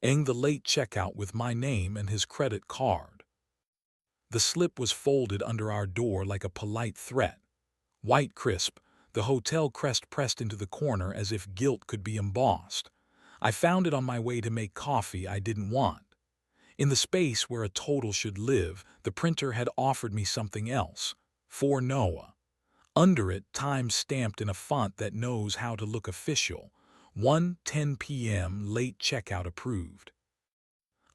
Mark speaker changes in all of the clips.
Speaker 1: ing the late checkout with my name and his credit card. The slip was folded under our door like a polite threat. White crisp, the hotel crest pressed into the corner as if guilt could be embossed. I found it on my way to make coffee I didn't want. In the space where a total should live, the printer had offered me something else. For Noah. Under it, time stamped in a font that knows how to look official. 1:10 p.m. late checkout approved.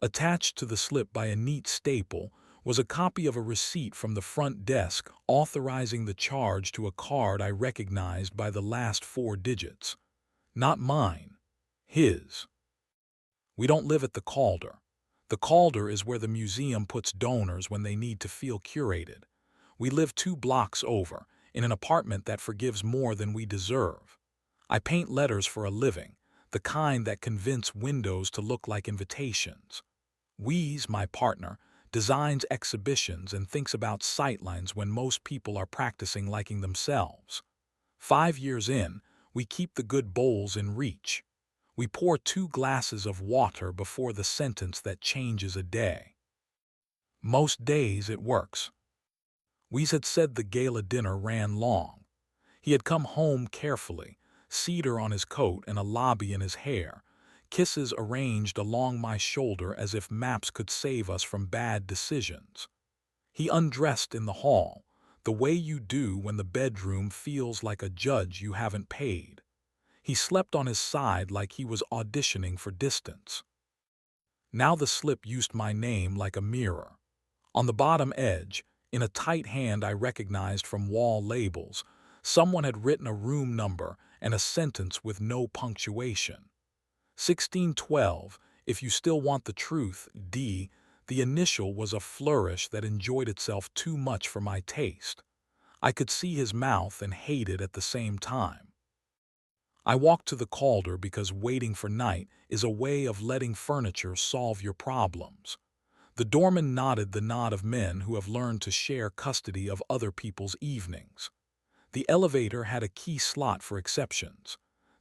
Speaker 1: Attached to the slip by a neat staple was a copy of a receipt from the front desk authorizing the charge to a card I recognized by the last 4 digits. Not mine. His. We don't live at the Calder. The Calder is where the museum puts donors when they need to feel curated. We live 2 blocks over, in an apartment that forgives more than we deserve. I paint letters for a living, the kind that convince windows to look like invitations. Weeze, my partner, designs exhibitions and thinks about sightlines when most people are practicing liking themselves. 5 years in, we keep the good bowls in reach. We pour 2 glasses of water before the sentence that changes a day. Most days it works. Weeze had said the gala dinner ran long. He had come home carefully, cedar on his coat and a lobby in his hair, kisses arranged along my shoulder as if maps could save us from bad decisions. He undressed in the hall, the way you do when the bedroom feels like a judge you haven't paid. He slept on his side like he was auditioning for distance. Now the slip used my name like a mirror. On the bottom edge, in a tight hand I recognized from wall labels, someone had written a room number and a sentence with no punctuation. 1612, if you still want the truth, D. The initial was a flourish that enjoyed itself too much for my taste. I could see his mouth and hate it at the same time. I walked to the Calder because waiting for night is a way of letting furniture solve your problems. The doorman nodded the nod of men who have learned to share custody of other people's evenings. The elevator had a key slot for exceptions.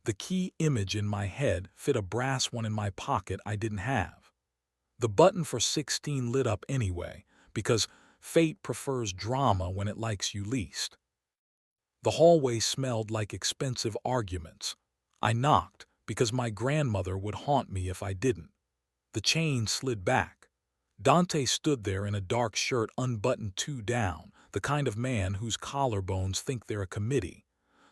Speaker 1: The key image in my head fit a brass one in my pocket I didn't have. The button for 16 lit up anyway, because fate prefers drama when it likes you least. The hallway smelled like expensive arguments. I knocked because my grandmother would haunt me if I didn't. The chain slid back. Dante stood there in a dark shirt unbuttoned 2 down, the kind of man whose collarbones think they're a committee.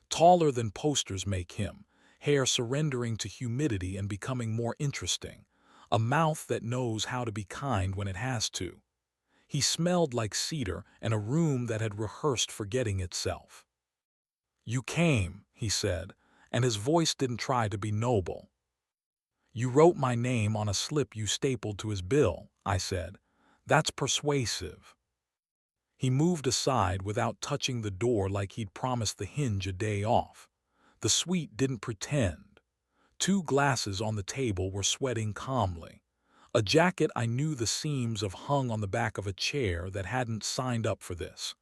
Speaker 1: Taller than posters make him, hair surrendering to humidity and becoming more interesting, a mouth that knows how to be kind when it has to. He smelled like cedar and a room that had rehearsed forgetting itself. "You came," he said, and his voice didn't try to be noble. "You wrote my name on a slip you stapled to his bill," I said. "That's persuasive." He moved aside without touching the door like he'd promised the hinge a day off. The suite didn't pretend. 2 glasses on the table were sweating calmly. A jacket I knew the seams of hung on the back of a chair that hadn't signed up for this.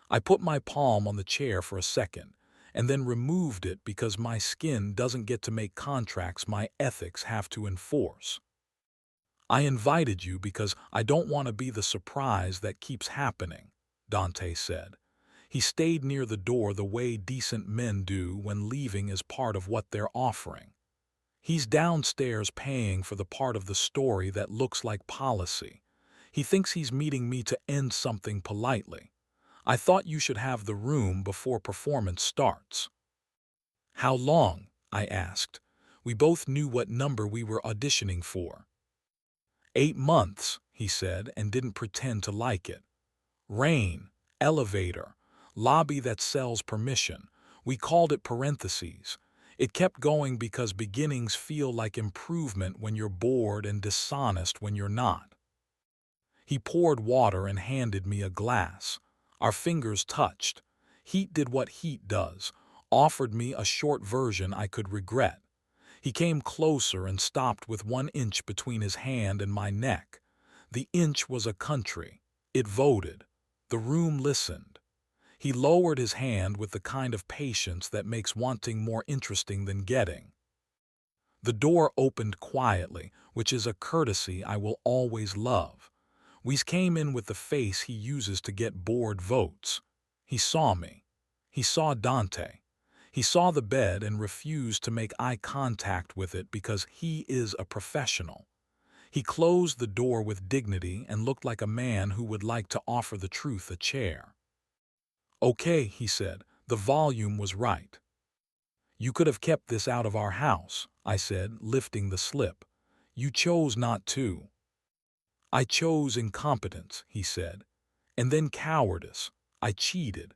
Speaker 1: I put my palm on the chair for a second, and then removed it because my skin doesn't get to make contracts my ethics have to enforce. "I invited you because I don't want to be the surprise that keeps happening," Dante said. He stayed near the door the way decent men do when leaving is part of what they're offering. He's downstairs paying for the part of the story that looks like policy. He thinks he's meeting me to end something politely. "I thought you should have the room before performance starts." "How long?" I asked. We both knew what number we were auditioning for. 8 months, he said, and didn't pretend to like it. Rain, elevator, lobby that sells permission. We called it parentheses. It kept going because beginnings feel like improvement when you're bored and dishonest when you're not. He poured water and handed me a glass. Our fingers touched. Heat did what heat does, offered me a short version I could regret. He came closer and stopped with 1 inch between his hand and my neck. The inch was a country. It voted. The room listened. He lowered his hand with the kind of patience that makes wanting more interesting than getting. The door opened quietly, which is a courtesy I will always love. Weez came in with the face he uses to get bored votes. He saw me. He saw Dante. He saw the bed and refused to make eye contact with it because he is a professional. He closed the door with dignity and looked like a man who would like to offer the truth a chair. "Okay," he said, "the volume was right." "You could have kept this out of our house," I said, lifting the slip. "You chose not to." "I chose incompetence," he said, "and then cowardice. I cheated.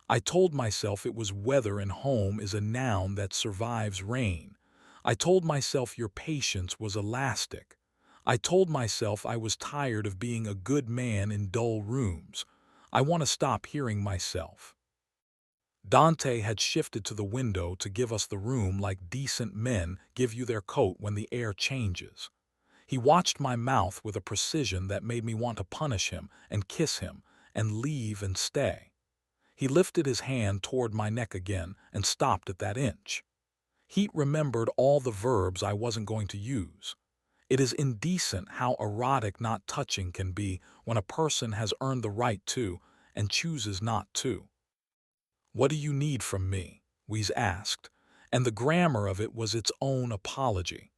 Speaker 1: I told myself it was weather and home is a noun that survives rain. I told myself your patience was elastic. I told myself I was tired of being a good man in dull rooms. I want to stop hearing myself." Dante had shifted to the window to give us the room like decent men give you their coat when the air changes. He watched my mouth with a precision that made me want to punish him and kiss him and leave and stay. He lifted his hand toward my neck again and stopped at that inch. Heat remembered all the verbs I wasn't going to use. It is indecent how erotic not touching can be when a person has earned the right to and chooses not to. "What do you need from me?" Weez asked, and the grammar of it was its own apology.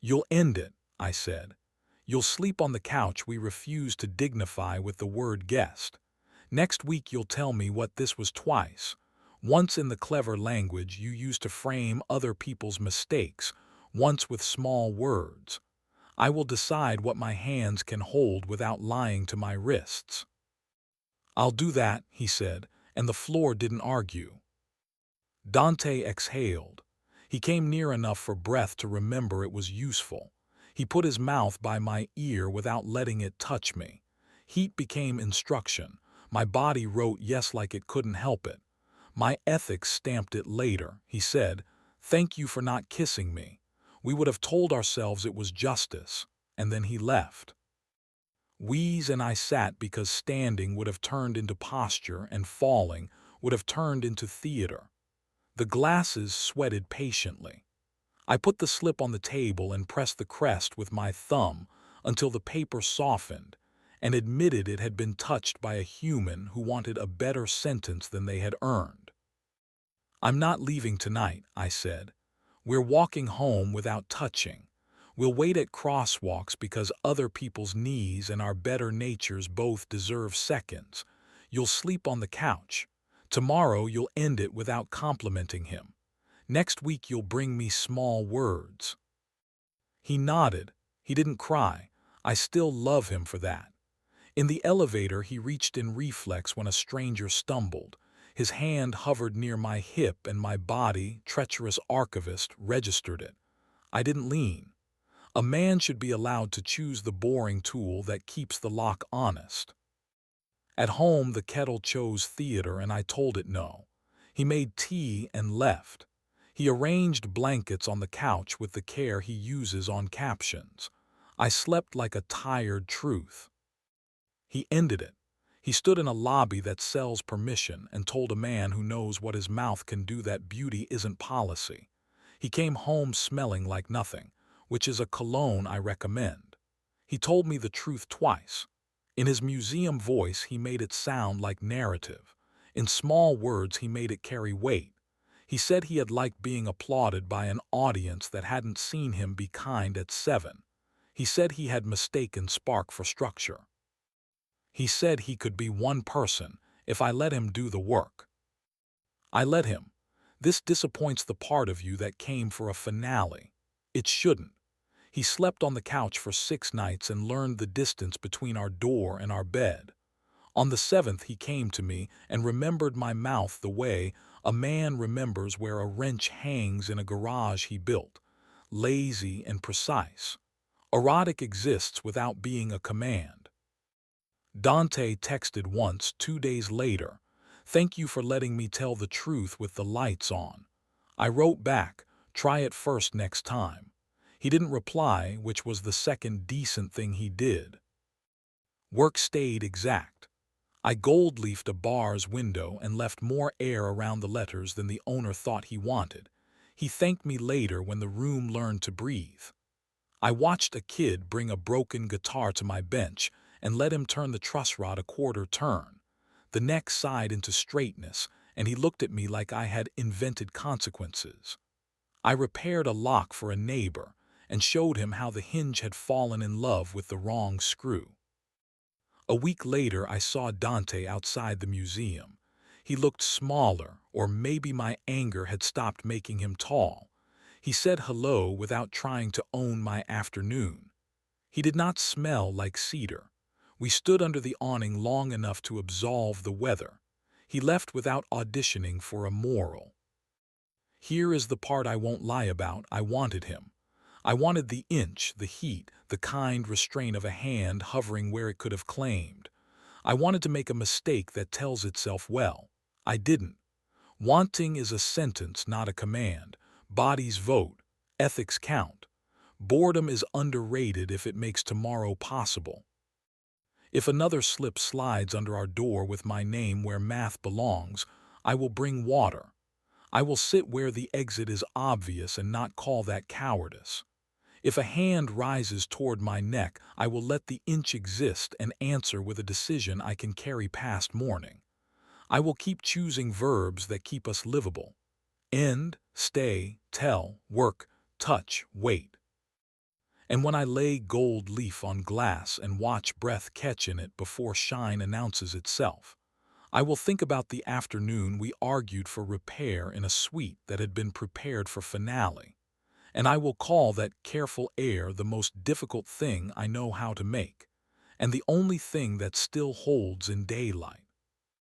Speaker 1: "You'll end it," I said. "You'll sleep on the couch we refuse to dignify with the word guest. Next week you'll tell me what this was twice. Once in the clever language you use to frame other people's mistakes, once with small words. I will decide what my hands can hold without lying to my wrists." "I'll do that," he said, and the floor didn't argue. Dante exhaled. He came near enough for breath to remember it was useful. He put his mouth by my ear without letting it touch me. Heat became instruction. My body wrote yes like it couldn't help it. My ethics stamped it later. He said, "Thank you for not kissing me. We would have told ourselves it was justice." And then he left. Weez and I sat because standing would have turned into posture and falling would have turned into theater. The glasses sweated patiently. I put the slip on the table and pressed the crest with my thumb until the paper softened and admitted it had been touched by a human who wanted a better sentence than they had earned. "I'm not leaving tonight," I said. "We're walking home without touching. We'll wait at crosswalks because other people's knees and our better natures both deserve seconds. You'll sleep on the couch. Tomorrow you'll end it without complimenting him. Next week you'll bring me small words." He nodded. He didn't cry. I still love him for that. In the elevator he reached in reflex when a stranger stumbled. His hand hovered near my hip and my body, treacherous archivist, registered it. I didn't lean. A man should be allowed to choose the boring tool that keeps the lock honest. At home the kettle chose theater and I told it no. He made tea and left. He arranged blankets on the couch with the care he uses on captions. I slept like a tired truth. He ended it. He stood in a lobby that sells permission and told a man who knows what his mouth can do that beauty isn't policy. He came home smelling like nothing, which is a cologne I recommend. He told me the truth twice. In his museum voice he made it sound like narrative. In small words he made it carry weight. He said he had liked being applauded by an audience that hadn't seen him be kind at 7. He said he had mistaken spark for structure. He said he could be one person if I let him do the work. I let him. This disappoints the part of you that came for a finale. It shouldn't. He slept on the couch for 6 nights and learned the distance between our door and our bed. On the 7th he came to me and remembered my mouth the way a man remembers where a wrench hangs in a garage he built, lazy and precise. Erotic exists without being a command. Dante texted once 2 days later, "Thank you for letting me tell the truth with the lights on." I wrote back, "Try it first next time." He didn't reply, which was the second decent thing he did. Work stayed exact. I gold-leafed a bar's window and left more air around the letters than the owner thought he wanted. He thanked me later when the room learned to breathe. I watched a kid bring a broken guitar to my bench and let him turn the truss rod a quarter turn. The neck sighed into straightness, and he looked at me like I had invented consequences. I repaired a lock for a neighbor and showed him how the hinge had fallen in love with the wrong screw. A week later, I saw Dante outside the museum. He looked smaller, or maybe my anger had stopped making him tall. He said hello without trying to own my afternoon. He did not smell like cedar. We stood under the awning long enough to absolve the weather. He left without auditioning for a moral. Here is the part I won't lie about. I wanted him. I wanted the inch, the heat, the kind restraint of a hand hovering where it could have claimed. I wanted to make a mistake that tells itself well. I didn't. Wanting is a sentence, not a command. Bodies vote. Ethics count. Boredom is underrated if it makes tomorrow possible. If another slip slides under our door with my name where math belongs, I will bring water. I will sit where the exit is obvious and not call that cowardice. If a hand rises toward my neck, I will let the inch exist and answer with a decision I can carry past morning. I will keep choosing verbs that keep us livable. End, stay, tell, work, touch, wait. And when I lay gold leaf on glass and watch breath catch in it before shine announces itself, I will think about the afternoon we argued for repair in a suite that had been prepared for finale. And I will call that careful air the most difficult thing I know how to make, and the only thing that still holds in daylight.